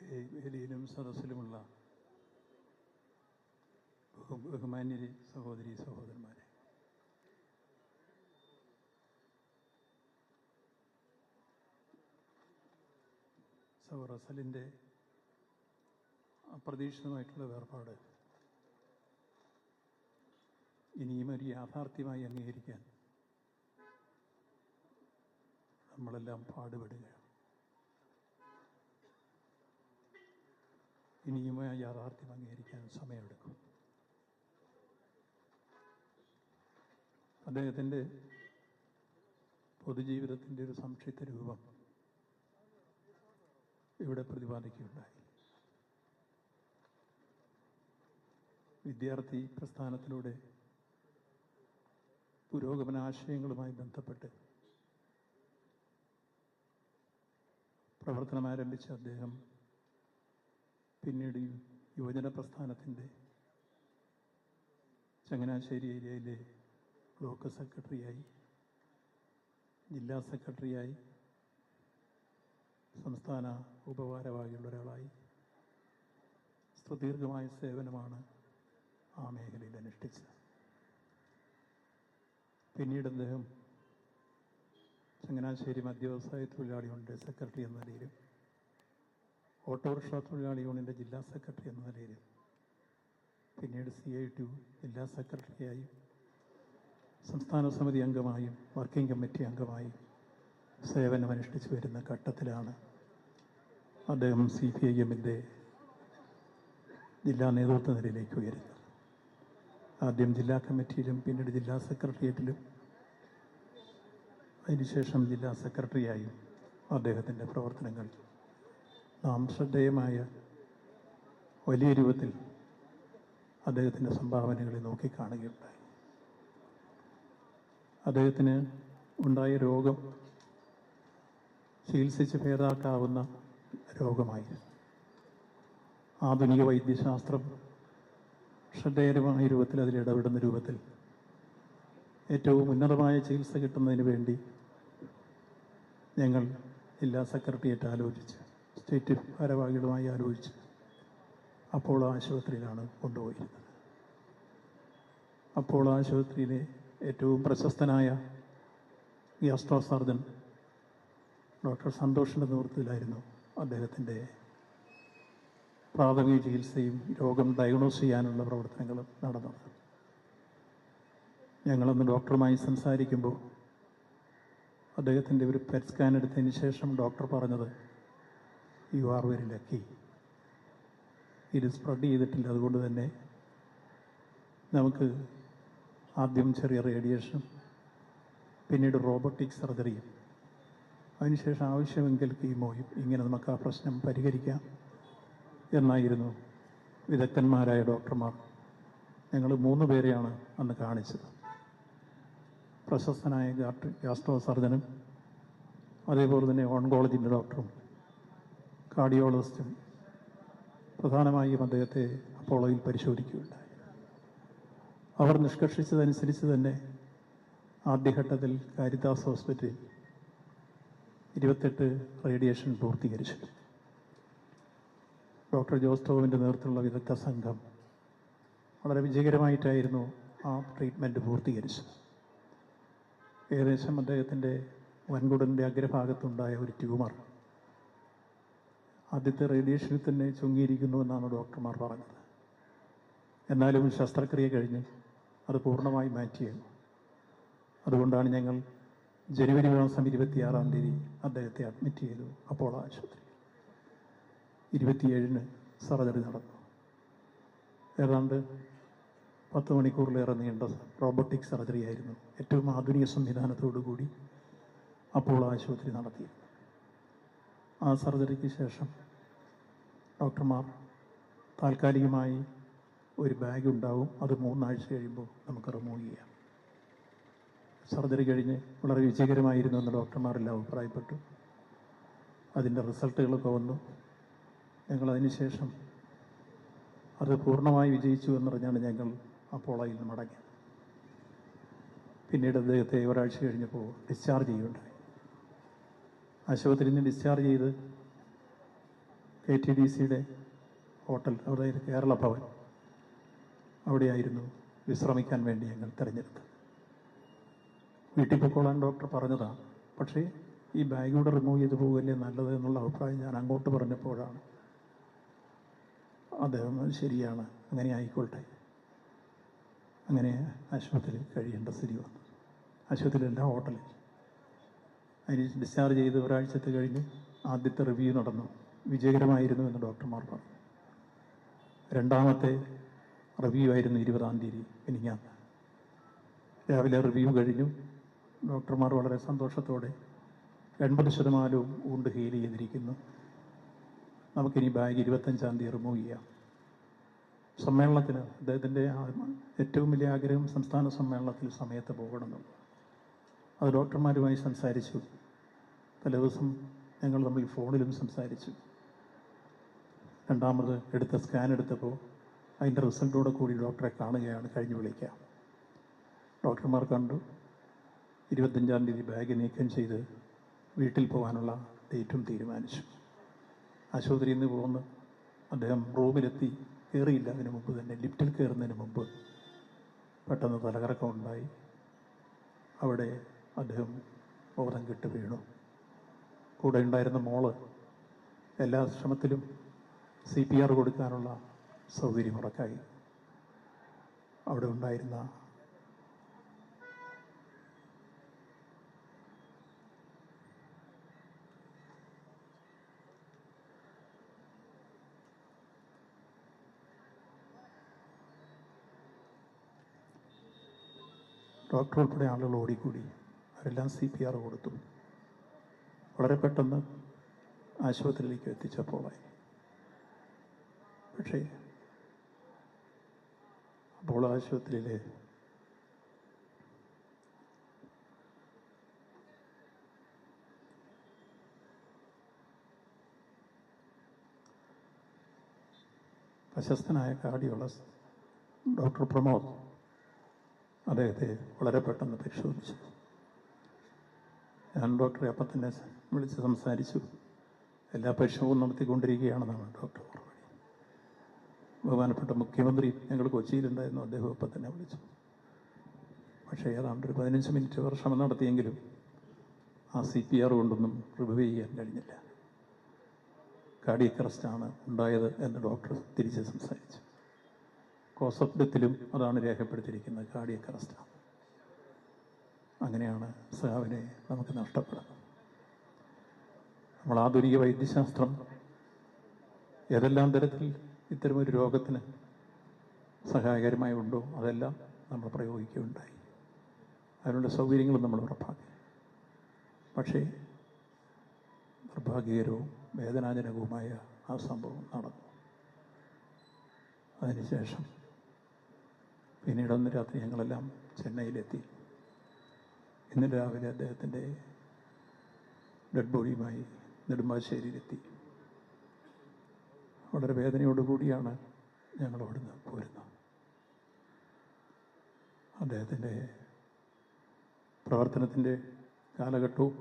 വേദിയിലും സദസ്സിലുമുള്ള ബഹുമാന്യരെ, സഹോദരി സഹോദരന്മാരെ, സഹോദരൻ റസലിൻ്റെ അപ്രതീക്ഷിതമായിട്ടുള്ള വേർപാട് ഇനിയും ഒരു യാഥാർത്ഥ്യമായി അംഗീകരിക്കാൻ നമ്മളെല്ലാം പാടുപെടുകയാണ്. ഇനിയും ആ യാഥാർത്ഥ്യം അംഗീകരിക്കാൻ സമയമെടുക്കും. അദ്ദേഹത്തിൻ്റെ പൊതുജീവിതത്തിൻ്റെ ഒരു സംക്ഷിപ്ത രൂപം ഇവിടെ പ്രതിപാദിക്കുകയുണ്ടായി. വിദ്യാർത്ഥി പ്രസ്ഥാനത്തിലൂടെ പുരോഗമനാശയങ്ങളുമായി ബന്ധപ്പെട്ട് പ്രവർത്തനം ആരംഭിച്ച അദ്ദേഹം പിന്നീട് യുവജന പ്രസ്ഥാനത്തിൻ്റെ ചങ്ങനാശ്ശേരി ഏരിയയിലെ ബ്ലോക്ക് സെക്രട്ടറിയായി, ജില്ലാ സെക്രട്ടറിയായി, സംസ്ഥാന ഉപഭാരവാഹിയുള്ള ഒരാളായി സുദീർഘമായ സേവനമാണ് ആ മേഖലയിൽ അനുഷ്ഠിച്ചത്. പിന്നീട് അദ്ദേഹം ചങ്ങനാശ്ശേരി മദ്യവ്യവസായ തൊഴിലാളി യൂണിയൻ്റെ സെക്രട്ടറി എന്ന നിലയിലും ഓട്ടോറിക്ഷ തൊഴിലാളി യൂണിയൻ്റെ ജില്ലാ സെക്രട്ടറി എന്ന നിലയിലും പിന്നീട് CITU ജില്ലാ സെക്രട്ടറിയായും സംസ്ഥാന സമിതി അംഗമായും വർക്കിംഗ് കമ്മിറ്റി അംഗമായും സേവനമനുഷ്ഠിച്ചു വരുന്ന ഘട്ടത്തിലാണ് അദ്ദേഹം CPIM-ൻ്റെ ജില്ലാ നേതൃത്വ നിലയിലേക്ക് ഉയരുന്നത്. ആദ്യം ജില്ലാ കമ്മിറ്റിയിലും പിന്നീട് ജില്ലാ സെക്രട്ടേറിയറ്റിലും അതിനുശേഷം ജില്ലാ സെക്രട്ടറിയായും അദ്ദേഹത്തിൻ്റെ പ്രവർത്തനങ്ങൾ നാം ശ്രദ്ധേയമായ വലിയ രൂപത്തിൽ അദ്ദേഹത്തിൻ്റെ സംഭാവനകളെ നോക്കിക്കാണുകയുണ്ടായി. അദ്ദേഹത്തിന് ഉണ്ടായ രോഗം ചികിത്സിച്ച് ഭേദാക്കാവുന്ന രോഗമായിരുന്നു. ആധുനിക വൈദ്യശാസ്ത്രം ശ്രദ്ധേയമായ രൂപത്തിൽ അതിലിടപെടുന്ന രൂപത്തിൽ ഏറ്റവും ഉന്നതമായ ചികിത്സ കിട്ടുന്നതിന് വേണ്ടി ഞങ്ങൾ ജില്ലാ സെക്രട്ടേറിയറ്റ് ആലോചിച്ച്, സ്റ്റേറ്റ് ഭാരവാഹികളുമായി ആലോചിച്ച് അപ്പോളോ ആശുപത്രിയിലാണ് കൊണ്ടുപോയിരുന്നത്. അപ്പോളോ ആശുപത്രിയിലെ ഏറ്റവും പ്രശസ്തനായ ഗ്യാസ്ട്രോ സർജൻ ഡോക്ടർ സന്തോഷിൻ്റെ നേതൃത്വത്തിലായിരുന്നു അദ്ദേഹത്തിൻ്റെ പ്രാഥമിക ചികിത്സയും രോഗം ഡയഗ്നോസ് ചെയ്യാനുള്ള പ്രവർത്തനങ്ങളും നടന്നത്. ഞങ്ങളന്ന് ഡോക്ടറുമായി സംസാരിക്കുമ്പോൾ അദ്ദേഹത്തിൻ്റെ ഒരു പെറ്റ് സ്കാൻ എടുത്തതിന് ശേഷം ഡോക്ടർ പറഞ്ഞത്, "യു ആർ വെരി ലക്കി, ഇത് സ്പ്രെഡ് ചെയ്തിട്ടില്ല. അതുകൊണ്ട് തന്നെ നമുക്ക് ആദ്യം ചെറിയ റേഡിയേഷൻ, പിന്നീട് റോബോട്ടിക് സർജറിയും, അതിനുശേഷം ആവശ്യമെങ്കിൽ കീമോയും, ഇങ്ങനെ നമുക്ക് ആ പ്രശ്നം പരിഹരിക്കാം" എന്നായിരുന്നു വിദഗ്ധന്മാരായ ഡോക്ടർമാർ ഞങ്ങൾ 3 പേരെയാണ് അന്ന് കാണിച്ചത്. പ്രശസ്തനായ ഗ്യാസ്ട്രോ സർജനും അതേപോലെ തന്നെ ഓൺകോളജിൻ്റെ ഡോക്ടറും കാർഡിയോളജിസ്റ്റും പ്രധാനമായും അദ്ദേഹത്തെ അപ്പോളോയിൽ പരിശോധിക്കുകയുണ്ടായി. അവർ നിഷ്കർഷിച്ചതനുസരിച്ച് തന്നെ ആദ്യഘട്ടത്തിൽ കാരിത്താസ് ഹോസ്പിറ്റലിൽ 28 റേഡിയേഷൻ പൂർത്തീകരിച്ചു. ഡോക്ടർ ജോസ് ടോമിൻ്റെ നേതൃത്വത്തിലുള്ള വിദഗ്ധ സംഘം വളരെ വിജയകരമായിട്ടായിരുന്നു ആ ട്രീറ്റ്മെൻറ്റ് പൂർത്തീകരിച്ചത്. ഏകദേശം അദ്ദേഹത്തിൻ്റെ വൻകുടലിൻ്റെ അഗ്രഭാഗത്തുണ്ടായ ഒരു ട്യൂമർ ആദ്യത്തെ റേഡിയേഷനിൽ തന്നെ ചുങ്ങിയിരിക്കുന്നു എന്നാണ് ഡോക്ടർമാർ പറഞ്ഞത്. എന്നാലും ശസ്ത്രക്രിയ കഴിഞ്ഞ് അത് പൂർണ്ണമായി മാറ്റിയത്. അതുകൊണ്ടാണ് ഞങ്ങൾ ജനുവരി മാസം 26-ാം തീയതി അദ്ദേഹത്തെ അഡ്മിറ്റ് ചെയ്തു അപ്പോളോ ആശുപത്രി. 27-ന് സർജറി നടന്നു. ഏതാണ്ട് 10 മണിക്കൂറിലേറെ നീണ്ട റോബോട്ടിക് സർജറി ആയിരുന്നു ഏറ്റവും ആധുനിക സംവിധാനത്തോടുകൂടി അപ്പോളോ ആശുപത്രി നടത്തിയത്. ആ സർജറിക്ക് ശേഷം ഡോക്ടർമാർ താൽക്കാലികമായി ഒരു ബാഗ് ഉണ്ടാവും, അത് 3 ആഴ്ച കഴിയുമ്പോൾ നമുക്ക് റിമൂവ് ചെയ്യാം. സർജറി കഴിഞ്ഞ് വളരെ വിജയകരമായിരുന്നു എന്ന് ഡോക്ടർമാരെല്ലാം അഭിപ്രായപ്പെട്ടു. അതിൻ്റെ റിസൾട്ടുകളൊക്കെ വന്നു. ഞങ്ങളതിന് ശേഷം അത് പൂർണ്ണമായി വിജയിച്ചു എന്നറിഞ്ഞാണ് ഞങ്ങൾ അപ്പോളോയിൽ നിന്ന് മടങ്ങിയത്. പിന്നീട് അദ്ദേഹത്തെ ഒരാഴ്ച കഴിഞ്ഞപ്പോൾ ഡിസ്ചാർജ് ചെയ്യുകയുണ്ടായി. ആശുപത്രിയിൽ നിന്ന് ഡിസ്ചാർജ് ചെയ്ത് KTDCയുടെ ഹോട്ടൽ, അതായത് കേരള ഭവൻ, അവിടെയായിരുന്നു വിശ്രമിക്കാൻ വേണ്ടി ഞങ്ങൾ തിരഞ്ഞെടുത്തത്. വീട്ടിൽ പൊക്കോളാൻ ഡോക്ടർ പറഞ്ഞതാണ്. പക്ഷേ ഈ ബാഗൂടെ റിമൂവ് ചെയ്ത് പോവുകയല്ലേ നല്ലത് എന്നുള്ള അഭിപ്രായം ഞാൻ അങ്ങോട്ട് പറഞ്ഞപ്പോഴാണ് അദ്ദേഹം ശരിയാണ്, അങ്ങനെ ആയിക്കോട്ടെ, അങ്ങനെ ആശുപത്രിയിൽ കഴിയേണ്ട സ്ഥിതി വന്നു. ആശുപത്രിയിലല്ല, ഹോട്ടലിൽ. അതിന് ഡിസ്ചാർജ് ചെയ്ത് ഒരാഴ്ചത്തെ കഴിഞ്ഞ് ആദ്യത്തെ റിവ്യൂ നടന്നു. വിജയകരമായിരുന്നു എന്ന് ഡോക്ടർമാർ പറഞ്ഞു. രണ്ടാമത്തെ റിവ്യൂ ആയിരുന്നു 20-ാം തീയതി മിനിഞ്ഞാന്ന്. രാവിലെ റിവ്യൂ കഴിഞ്ഞു. ഡോക്ടർമാർ വളരെ സന്തോഷത്തോടെ 80% ഊണ്ട് ഹീൽ ചെയ്തിരിക്കുന്നു, നമുക്കിനി ബാഗ് 25-ാം തീയതി റിമൂവ് ചെയ്യാം. സമ്മേളനത്തിന് അദ്ദേഹത്തിൻ്റെ ഏറ്റവും വലിയ ആഗ്രഹം സംസ്ഥാന സമ്മേളനത്തിൽ സമയത്ത് പോകണമെന്നുള്ളത്. അത് ഡോക്ടർമാരുമായി സംസാരിച്ചു. തലേദിവസം ഞങ്ങൾ തമ്മിൽ ഫോണിലും സംസാരിച്ചു. രണ്ടാമത് എടുത്ത സ്കാൻ എടുത്തപ്പോൾ അതിൻ്റെ റിസൾട്ടോടെ കൂടി ഡോക്ടറെ കാണുകയാണ്, കഴിഞ്ഞ് വിളിക്കാം. ഡോക്ടർമാർ കണ്ടു. 25-ാം തീയതി ബാഗ് നീക്കം ചെയ്ത് വീട്ടിൽ പോകാനുള്ള ഡേറ്റും തീരുമാനിച്ചു. ആശുപത്രിയിൽ നിന്ന് പോന്ന് അദ്ദേഹം റൂമിലെത്തി. കയറിയില്ല, അതിനു മുമ്പ് തന്നെ ലിഫ്റ്റിൽ കയറുന്നതിന് മുമ്പ് പെട്ടെന്ന് തലകറക്കം ഉണ്ടായി. അവിടെ അദ്ദേഹം ബോധം കെട്ട് വീണു. കൂടെ ഉണ്ടായിരുന്ന മോള് എല്ലാ ശ്രമത്തിലും CPR കൊടുക്കാനുള്ള സൗകര്യം ഉറക്കായി. അവിടെ ഉണ്ടായിരുന്ന ഡോക്ടർ ഉൾപ്പെടെ ആളുകൾ ഓടിക്കൂടി. അവരെല്ലാം CPR കൊടുത്തു. വളരെ പെട്ടെന്ന് ആശുപത്രിയിലേക്ക് എത്തിച്ചപ്പോളായി. പക്ഷേ അപ്പോൾ ആശുപത്രിയിലെ പ്രശസ്തനായ കാർഡിയോളജിസ്റ്റ് ഡോക്ടർ പ്രമോദ് അദ്ദേഹത്തെ വളരെ പെട്ടെന്ന് പരിശോധിച്ചു. ഞാൻ ഡോക്ടറെ അപ്പം തന്നെ വിളിച്ച് സംസാരിച്ചു. എല്ലാ പരിശോധനയും നടത്തിക്കൊണ്ടിരിക്കുകയാണെന്നാണ് ഡോക്ടർ മറുപടി. ബഹുമാനപ്പെട്ട മുഖ്യമന്ത്രി ഞങ്ങൾ കൊച്ചിയിലുണ്ടായിരുന്നു, അദ്ദേഹം അപ്പം തന്നെ വിളിച്ചു. പക്ഷേ ഏതാണ്ട് ഒരു 15 മിനിറ്റ് ശ്രമം നടത്തിയെങ്കിലും ആ CPR കൊണ്ടൊന്നും റിമൂവ് ചെയ്യാൻ കഴിഞ്ഞില്ല. കാർഡിയക് അറസ്റ്റാണ് ഉണ്ടായത് എന്ന് ഡോക്ടർ തിരിച്ച് സംസാരിച്ചു. കോസ് ഓഫ് ഡെത്തിലും അതാണ് രേഖപ്പെടുത്തിയിരിക്കുന്നത്, കാർഡിയക് അറസ്റ്റാണ്. അങ്ങനെയാണ് സഹാവിനെ നമുക്ക് നഷ്ടപ്പെടുന്നത്. നമ്മൾ ആധുനിക വൈദ്യശാസ്ത്രം ഏതെല്ലാം തരത്തിൽ ഇത്തരമൊരു രോഗത്തിന് സഹായകരമായി ഉണ്ടോ അതെല്ലാം നമ്മൾ പ്രയോഗിക്കുകയുണ്ടായി. അതിനുള്ള സൗകര്യങ്ങളും നമ്മൾ ഉറപ്പാക്കി. പക്ഷേ നിർഭാഗ്യകരവും വേദനാജനകവുമായ ആ സംഭവം നടന്നു. അതിനുശേഷം പിന്നീട് അന്ന് രാത്രി ഞങ്ങളെല്ലാം ചെന്നൈയിലെത്തി. ഇന്ന് രാവിലെ അദ്ദേഹത്തിൻ്റെ ഡെഡ് ബോഡിയുമായി നെടുമ്പാശ്ശേരിയിലെത്തി. വളരെ വേദനയോടുകൂടിയാണ് ഞങ്ങൾ അവിടുന്ന് പോരുന്നത്. അദ്ദേഹത്തിൻ്റെ പ്രവർത്തനത്തിൻ്റെ കാലഘട്ടവും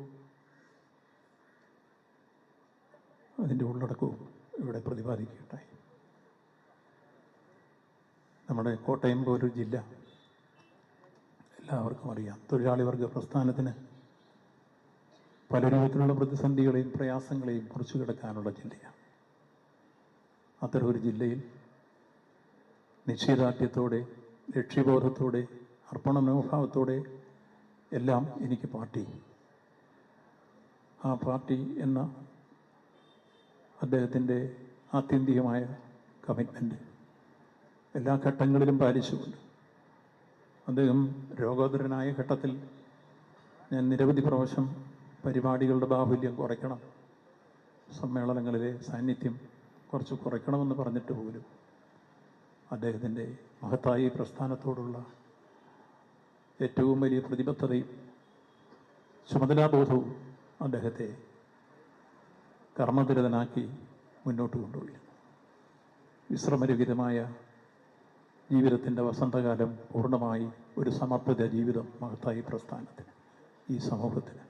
അതിൻ്റെ ഉള്ളടക്കവും ഇവിടെ പ്രതിപാദിക്കുകയുണ്ടായി. നമ്മുടെ കോട്ടയം പോലൊരു ജില്ല എല്ലാവർക്കും അറിയാം. തൊഴിലാളി വർഗ പ്രസ്ഥാനത്തിന് പല രൂപത്തിലുള്ള പ്രതിസന്ധികളെയും പ്രയാസങ്ങളെയും കുറിച്ചു കിടക്കാനുള്ള ജില്ലയാണ്. അത്തരം ഒരു ജില്ലയിൽ നിശ്ചയദാർഢ്യത്തോടെ, ലക്ഷ്യബോധത്തോടെ, അർപ്പണ മനോഭാവത്തോടെ എല്ലാം എനിക്ക് പാർട്ടി, ആ പാർട്ടി എന്ന അദ്ദേഹത്തിൻ്റെ ആത്യന്തികമായ കമ്മിറ്റ്മെൻറ്റ് എല്ലാ ഘട്ടങ്ങളിലും പാലിച്ചുകൊണ്ട് അദ്ദേഹം രോഗോത്തരനായ ഘട്ടത്തിൽ ഞാൻ നിരവധി പ്രാവശ്യം പരിപാടികളുടെ ബാഹുല്യം കുറയ്ക്കണം, സമ്മേളനങ്ങളിലെ സാന്നിധ്യം കുറച്ച് കുറയ്ക്കണമെന്ന് പറഞ്ഞിട്ട് പോലും അദ്ദേഹത്തിൻ്റെ മഹത്തായ പ്രസ്ഥാനത്തോടുള്ള ഏറ്റവും വലിയ പ്രതിബദ്ധതയും ചുമതലാബോധവും അദ്ദേഹത്തെ കർമ്മനിരതനാക്കി മുന്നോട്ട് കൊണ്ടുപോയി. വിശ്രമരഹിതമായ ജീവിതത്തിൻ്റെ വസന്തകാലം പൂർണ്ണമായി ഒരു സമർപ്പിത ജീവിതം മഹത്തായ പ്രസ്ഥാനത്തിന്, ഈ സമൂഹത്തിന്.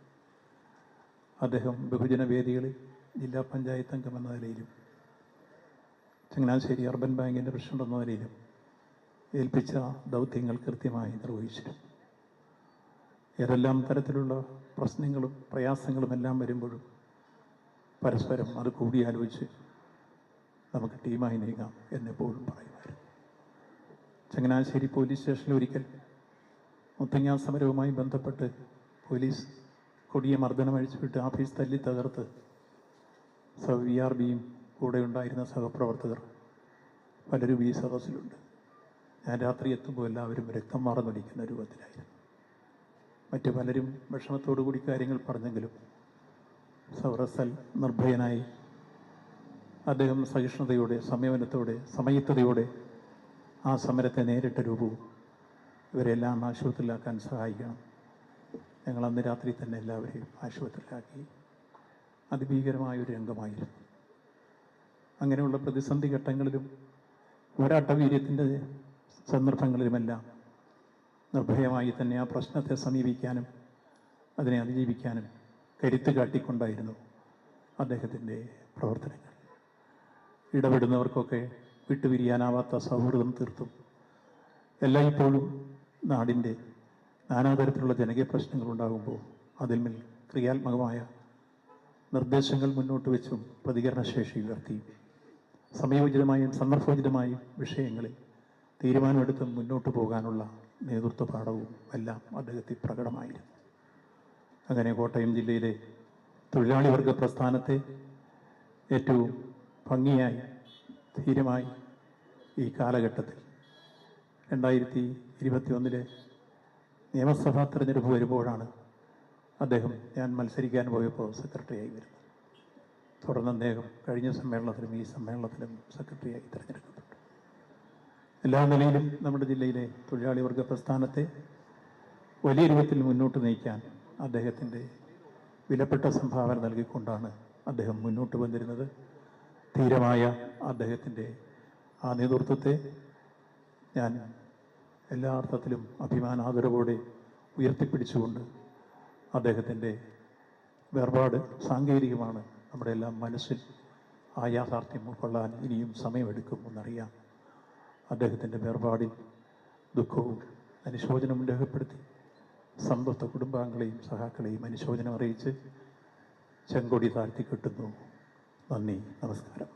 അദ്ദേഹം ബഹുജന വേദികളിൽ ജില്ലാ പഞ്ചായത്ത് അംഗം എന്ന നിലയിലും ചങ്ങനാശ്ശേരി അർബൻ ബാങ്കിൻ്റെ പ്രസിഡന്റ് എന്ന നിലയിലും ഏൽപ്പിച്ച ദൗത്യങ്ങൾ കൃത്യമായി നിർവഹിച്ചിരുന്നു. ഏതെല്ലാം തരത്തിലുള്ള പ്രശ്നങ്ങളും പ്രയാസങ്ങളും എല്ലാം വരുമ്പോഴും പരസ്പരം അത് കൂടിയാലോചിച്ച് നമുക്ക് ടീമായി നീങ്ങാം എന്നെപ്പോഴും പറയുമായിരുന്നു. ചങ്ങനാശ്ശേരി പോലീസ് സ്റ്റേഷനിൽ ഒരിക്കൽ മുത്തങ്ങ സമരവുമായി ബന്ധപ്പെട്ട് പോലീസ് കൊടിയ മർദ്ദനം അഴിച്ചുവിട്ട് ഓഫീസ് തല്ലി തകർത്ത് VRBയും കൂടെ ഉണ്ടായിരുന്ന സഹപ്രവർത്തകർ പലരും ഈ സദസ്സിലുണ്ട്. ഞാൻ രാത്രി എത്തുമ്പോൾ എല്ലാവരും രക്തം മാറന്നൊലിക്കുന്ന രൂപത്തിലായിരുന്നു. മറ്റു പലരും വിഷമത്തോടു കൂടി കാര്യങ്ങൾ പറഞ്ഞെങ്കിലും സൗറസൽ നിർഭയനായി അദ്ദേഹം സഹിഷ്ണുതയോടെ, സംയമനത്തോടെ, സമയത്തതയോടെ ആ സമരത്തെ നേരിട്ട രൂപവും ഇവരെല്ലാം ആശുപത്രിയിലാക്കാൻ സഹായിക്കണം. ഞങ്ങൾ അന്ന് രാത്രി തന്നെ എല്ലാവരെയും ആശുപത്രിയിലാക്കി. അതിഭീകരമായൊരു രംഗമായിരുന്നു. അങ്ങനെയുള്ള പ്രതിസന്ധി ഘട്ടങ്ങളിലും പോരാട്ടവീര്യത്തിൻ്റെ സന്ദർഭങ്ങളിലുമെല്ലാം നിർഭയമായി തന്നെ ആ പ്രശ്നത്തെ സമീപിക്കാനും അതിനെ അതിജീവിക്കാനും കരുത്ത് കാട്ടിക്കൊണ്ടായിരുന്നു അദ്ദേഹത്തിൻ്റെ പ്രവർത്തനങ്ങൾ. ഇടപെടുന്നവർക്കൊക്കെ വിട്ടുപിരിയാനാവാത്ത സൗഹൃദം തീർത്തും എല്ലായ്പ്പോഴും നാടിൻ്റെ നാനാതരത്തിലുള്ള ജനകീയ പ്രശ്നങ്ങളുണ്ടാകുമ്പോൾ അതിന്മേൽ ക്രിയാത്മകമായ നിർദ്ദേശങ്ങൾ മുന്നോട്ട് വെച്ചും പ്രതികരണശേഷി ഉയർത്തിയും സമയോചിതമായും സന്ദർഭോചിതമായും വിഷയങ്ങളിൽ തീരുമാനമെടുത്തും മുന്നോട്ട് പോകാനുള്ള നേതൃത്വ പാഠവും എല്ലാം അദ്ദേഹത്തിൽ പ്രകടമായിരുന്നു. അങ്ങനെ കോട്ടയം ജില്ലയിലെ തൊഴിലാളി വർഗ പ്രസ്ഥാനത്തെ ഏറ്റവും ഭംഗിയായി ധീരമായി ഈ കാലഘട്ടത്തിൽ 2021 നിയമസഭാ തെരഞ്ഞെടുപ്പ് വരുമ്പോഴാണ് ഞാൻ മത്സരിക്കാൻ പോയപ്പോൾ സെക്രട്ടറിയായി വരുന്നത്. തുടർന്ന് അദ്ദേഹം കഴിഞ്ഞ സമ്മേളനത്തിലും ഈ സമ്മേളനത്തിലും സെക്രട്ടറിയായി തിരഞ്ഞെടുക്കപ്പെട്ടു. എല്ലാ നിലയിലും നമ്മുടെ ജില്ലയിലെ തൊഴിലാളി വർഗ പ്രസ്ഥാനത്തെ വലിയ രൂപത്തിൽ മുന്നോട്ട് നയിക്കാൻ അദ്ദേഹത്തിൻ്റെ വിലപ്പെട്ട സംഭാവന നൽകിക്കൊണ്ടാണ് അദ്ദേഹം മുന്നോട്ട് വന്നിരുന്നത്. ധീരമായ അദ്ദേഹത്തിൻ്റെ ആ നേതൃത്വത്തെ ഞാൻ എല്ലാ അർത്ഥത്തിലും അഭിമാനാദരവോടെ ഉയർത്തിപ്പിടിച്ചുകൊണ്ട് അദ്ദേഹത്തിൻ്റെ വേർപാട് സാങ്കേതികമാണ്. നമ്മുടെ എല്ലാം മനസ്സിൽ ആ യാഥാർത്ഥ്യം ഉൾക്കൊള്ളാൻ ഇനിയും സമയമെടുക്കുമെന്നറിയാം. അദ്ദേഹത്തിൻ്റെ വേർപാടിൽ ദുഃഖവും അനുശോചനവും രേഖപ്പെടുത്തി സമ്പത്ത കുടുംബാംഗങ്ങളെയും സഹാക്കളെയും അനുശോചനം അറിയിച്ച് ചെങ്കൊടി താഴ്ത്തിക്കെട്ടുന്നു. നന്ദി, നമസ്കാരം.